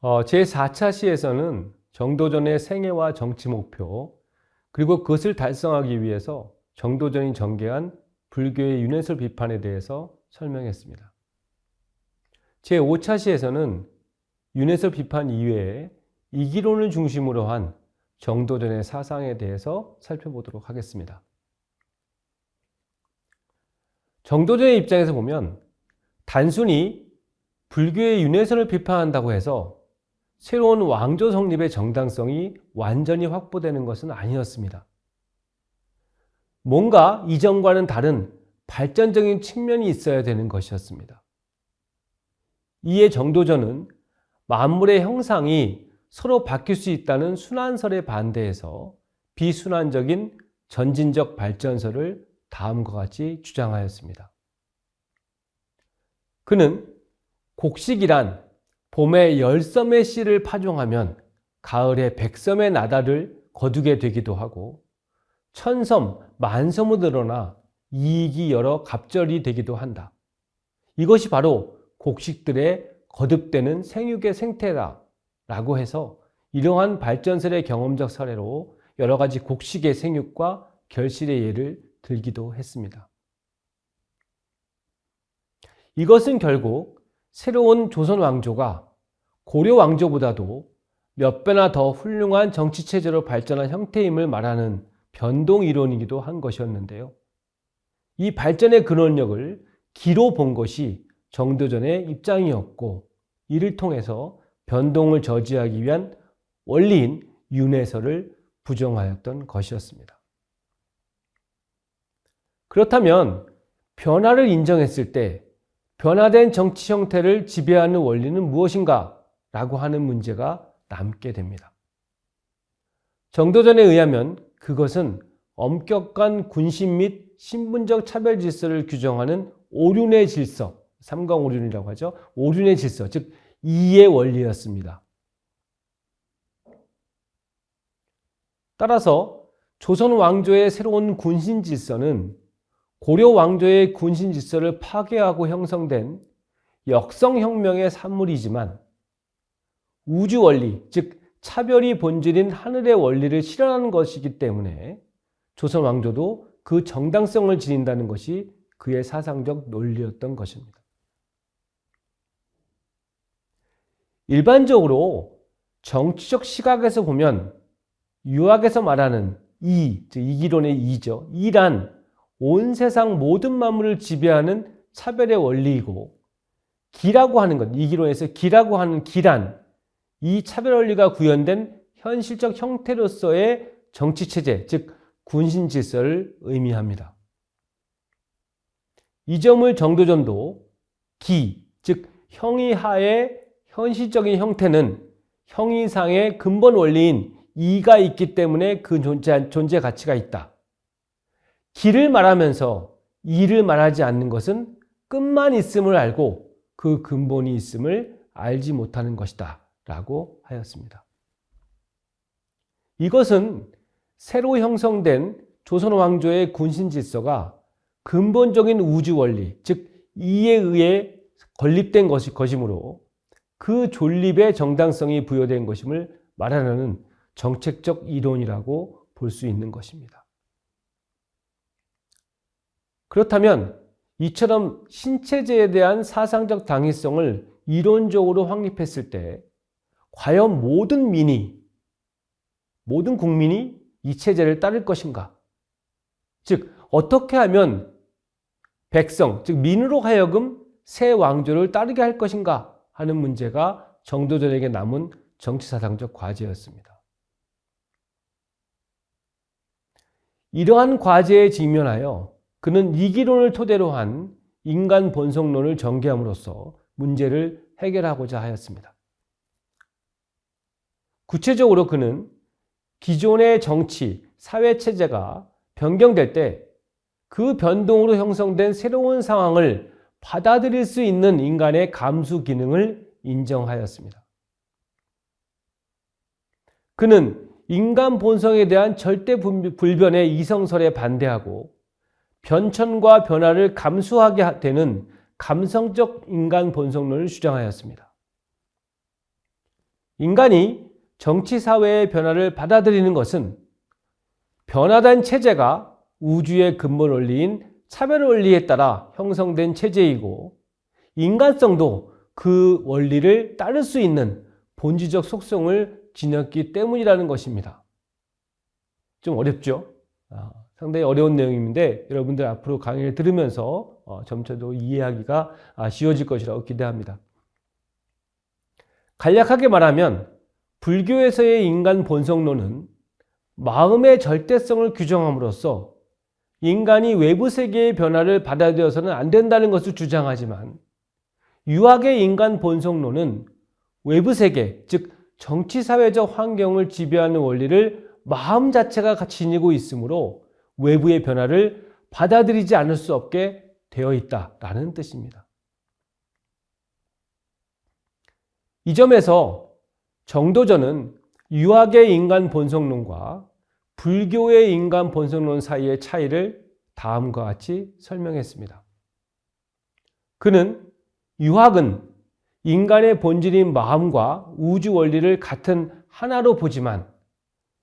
제4차 시에서는 정도전의 생애와 정치 목표, 그리고 그것을 달성하기 위해서 정도전이 전개한 불교의 윤회설 비판에 대해서 설명했습니다. 제5차 시에서는 윤회설 비판 이외에 이기론을 중심으로 한 정도전의 사상에 대해서 살펴보도록 하겠습니다. 정도전의 입장에서 보면 단순히 불교의 윤회설을 비판한다고 해서 새로운 왕조 성립의 정당성이 완전히 확보되는 것은 아니었습니다. 뭔가 이전과는 다른 발전적인 측면이 있어야 되는 것이었습니다. 이에 정도전은 만물의 형상이 서로 바뀔 수 있다는 순환설에 반대해서 비순환적인 전진적 발전설을 다음과 같이 주장하였습니다. 그는 곡식이란 봄에 10섬의 씨를 파종하면 가을에 100섬의 나달을 거두게 되기도 하고 1000섬, 10,000섬으로 늘어나 이익이 여러 갑절이 되기도 한다. 이것이 바로 곡식들의 거듭되는 생육의 생태다 라고 해서 이러한 발전설의 경험적 사례로 여러 가지 곡식의 생육과 결실의 예를 들기도 했습니다. 이것은 결국 새로운 조선 왕조가 고려 왕조보다도 몇 배나 더 훌륭한 정치체제로 발전한 형태임을 말하는 변동 이론이기도 한 것이었는데요. 이 발전의 근원력을 기로 본 것이 정도전의 입장이었고 이를 통해서 변동을 저지하기 위한 원리인 윤회설을 부정하였던 것이었습니다. 그렇다면 변화를 인정했을 때 변화된 정치 형태를 지배하는 원리는 무엇인가? 라고 하는 문제가 남게 됩니다. 정도전에 의하면 그것은 엄격한 군신 및 신분적 차별 질서를 규정하는 오륜의 질서, 삼강오륜이라고 하죠. 오륜의 질서, 즉 이의 원리였습니다. 따라서 조선 왕조의 새로운 군신 질서는 고려 왕조의 군신 질서를 파괴하고 형성된 역성혁명의 산물이지만 우주 원리, 즉 차별이 본질인 하늘의 원리를 실현하는 것이기 때문에 조선 왕조도 그 정당성을 지닌다는 것이 그의 사상적 논리였던 것입니다. 일반적으로 정치적 시각에서 보면 유학에서 말하는 이, 즉 이기론의 이죠. 이란 온 세상 모든 만물을 지배하는 차별의 원리이고 기라고 하는 것, 이기론에서 기라고 하는 기란, 이 차별 원리가 구현된 현실적 형태로서의 정치체제, 즉 군신 질서를 의미합니다. 이 점을 정도전도 기, 즉 형이하의 현실적인 형태는 형이상의 근본 원리인 이가 있기 때문에 그 존재 가치가 있다. 기를 말하면서 이를 말하지 않는 것은 끝만 있음을 알고 그 근본이 있음을 알지 못하는 것이다 라고 하였습니다. 이것은 새로 형성된 조선 왕조의 군신 질서가 근본적인 우주 원리, 즉 이에 의해 건립된 것이므로 그 존립의 정당성이 부여된 것임을 말하는 정책적 이론이라고 볼 수 있는 것입니다. 그렇다면 이처럼 신체제에 대한 사상적 당위성을 이론적으로 확립했을 때 과연 모든 국민이 이 체제를 따를 것인가? 즉 어떻게 하면 백성, 즉 민으로 하여금 새 왕조를 따르게 할 것인가 하는 문제가 정도전에게 남은 정치사상적 과제였습니다. 이러한 과제에 직면하여 그는 이기론을 토대로 한 인간 본성론을 전개함으로써 문제를 해결하고자 하였습니다. 구체적으로 그는 기존의 정치, 사회체제가 변경될 때 그 변동으로 형성된 새로운 상황을 받아들일 수 있는 인간의 감수 기능을 인정하였습니다. 그는 인간 본성에 대한 절대 불변의 이성설에 반대하고 변천과 변화를 감수하게 되는 감성적 인간 본성론을 주장하였습니다. 인간이 정치 사회의 변화를 받아들이는 것은 변화된 체제가 우주의 근본 원리인 차별 원리에 따라 형성된 체제이고, 인간성도 그 원리를 따를 수 있는 본질적 속성을 지녔기 때문이라는 것입니다. 좀 어렵죠? 상당히 어려운 내용인데 여러분들 앞으로 강의를 들으면서 점차 더 이해하기가 쉬워질 것이라고 기대합니다. 간략하게 말하면 불교에서의 인간 본성론은 마음의 절대성을 규정함으로써 인간이 외부 세계의 변화를 받아들여서는 안 된다는 것을 주장하지만, 유학의 인간 본성론은 외부 세계, 즉 정치사회적 환경을 지배하는 원리를 마음 자체가 지니고 있으므로 외부의 변화를 받아들이지 않을 수 없게 되어 있다라는 뜻입니다. 이 점에서 정도전은 유학의 인간 본성론과 불교의 인간 본성론 사이의 차이를 다음과 같이 설명했습니다. 그는 유학은 인간의 본질인 마음과 우주 원리를 같은 하나로 보지만,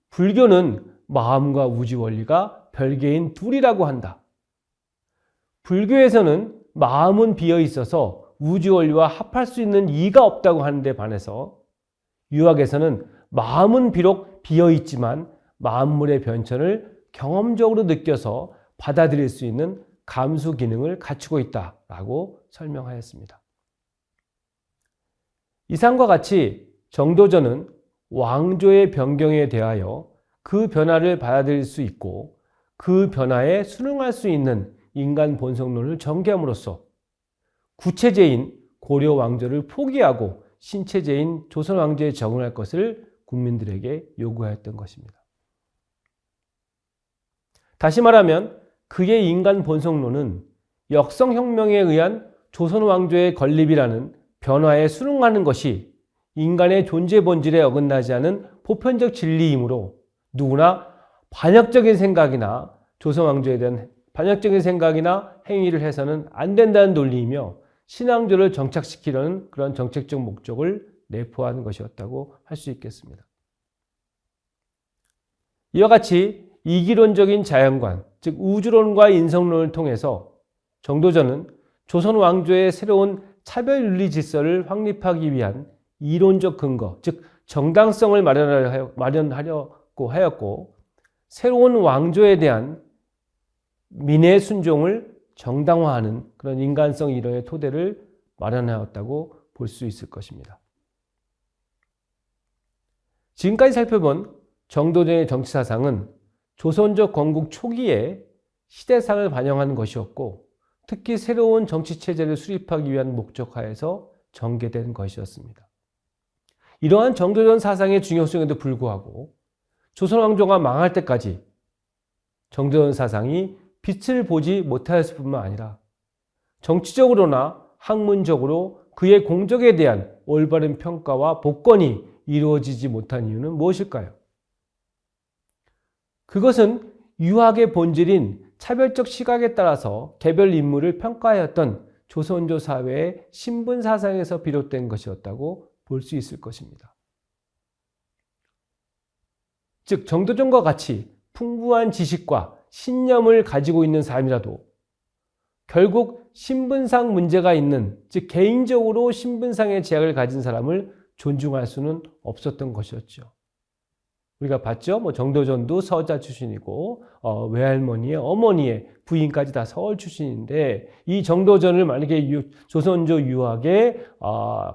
불교는 마음과 우주 원리가 별개인 둘이라고 한다. 불교에서는 마음은 비어 있어서 우주 원리와 합할 수 있는 이가 없다고 하는데 반해서, 유학에서는 마음은 비록 비어 있지만 만물의 변천을 경험적으로 느껴서 받아들일 수 있는 감수 기능을 갖추고 있다라고 설명하였습니다. 이상과 같이 정도전은 왕조의 변경에 대하여 그 변화를 받아들일 수 있고 그 변화에 순응할 수 있는 인간 본성론을 전개함으로써 구체제인 고려 왕조를 포기하고 신체제인 조선 왕조에 적응할 것을 국민들에게 요구하였던 것입니다. 다시 말하면 그의 인간 본성론은 역성혁명에 의한 조선 왕조의 건립이라는 변화에 순응하는 것이 인간의 존재 본질에 어긋나지 않은 보편적 진리이므로, 누구나 반역적인 생각이나 조선 왕조에 대한 반역적인 생각이나 행위를 해서는 안 된다는 논리이며 신앙조를 정착시키려는 그런 정책적 목적을 내포하는 것이었다고 할 수 있겠습니다. 이와 같이 이기론적인 자연관, 즉 우주론과 인성론을 통해서 정도전은 조선 왕조의 새로운 차별윤리 질서를 확립하기 위한 이론적 근거, 즉 정당성을 마련하려고 하였고, 새로운 왕조에 대한 민의 순종을 정당화하는 그런 인간성 이론의 토대를 마련하였다고 볼 수 있을 것입니다. 지금까지 살펴본 정도전의 정치사상은 조선족 건국 초기에 시대상을 반영하는 것이었고, 특히 새로운 정치체제를 수립하기 위한 목적하에서 전개된 것이었습니다. 이러한 정도전 사상의 중요성에도 불구하고 조선 왕조가 망할 때까지 정도전 사상이 빛을 보지 못하였을 뿐만 아니라 정치적으로나 학문적으로 그의 공적에 대한 올바른 평가와 복권이 이루어지지 못한 이유는 무엇일까요? 그것은 유학의 본질인 차별적 시각에 따라서 개별 인물을 평가하였던 조선조 사회의 신분 사상에서 비롯된 것이었다고 볼 수 있을 것입니다. 즉 정도전과 같이 풍부한 지식과 신념을 가지고 있는 사람이라도 결국 신분상 문제가 있는, 즉 개인적으로 신분상의 제약을 가진 사람을 존중할 수는 없었던 것이었죠. 우리가 봤죠? 정도전도 서자 출신이고 외할머니의 어머니의 부인까지 다 서울 출신인데, 이 정도전을 만약에 조선조 유학의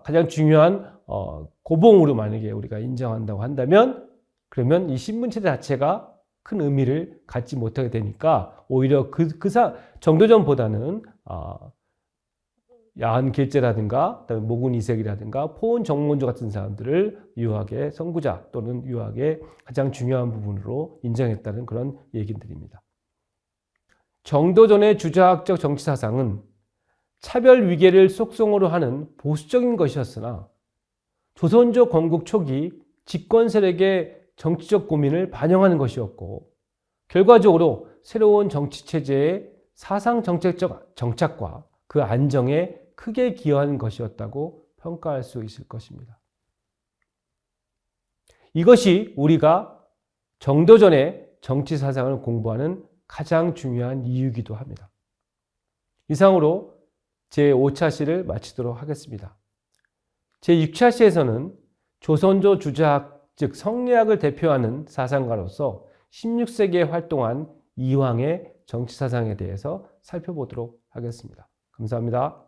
가장 중요한 고봉으로 만약에 우리가 인정한다고 한다면, 그러면 이 신분체제 자체가 큰 의미를 갖지 못하게 되니까 오히려 정도전보다는 야한길제라든가 그다음에 모군 이색이라든가 포온 정문조 같은 사람들을 유학의 선구자 또는 유학의 가장 중요한 부분으로 인정했다는 그런 얘기들입니다. 정도전의 주자학적 정치사상은 차별 위계를 속성으로 하는 보수적인 것이었으나 조선조 건국 초기 집권 세력의 정치적 고민을 반영하는 것이었고, 결과적으로 새로운 정치체제의 사상 정책적 정착과 그 안정에 크게 기여한 것이었다고 평가할 수 있을 것입니다. 이것이 우리가 정도전의 정치 사상을 공부하는 가장 중요한 이유이기도 합니다. 이상으로 제5차 시를 마치도록 하겠습니다. 제6차 시에서는 조선조 주자학, 즉 성리학을 대표하는 사상가로서 16세기에 활동한 이황의 정치 사상에 대해서 살펴보도록 하겠습니다. 감사합니다.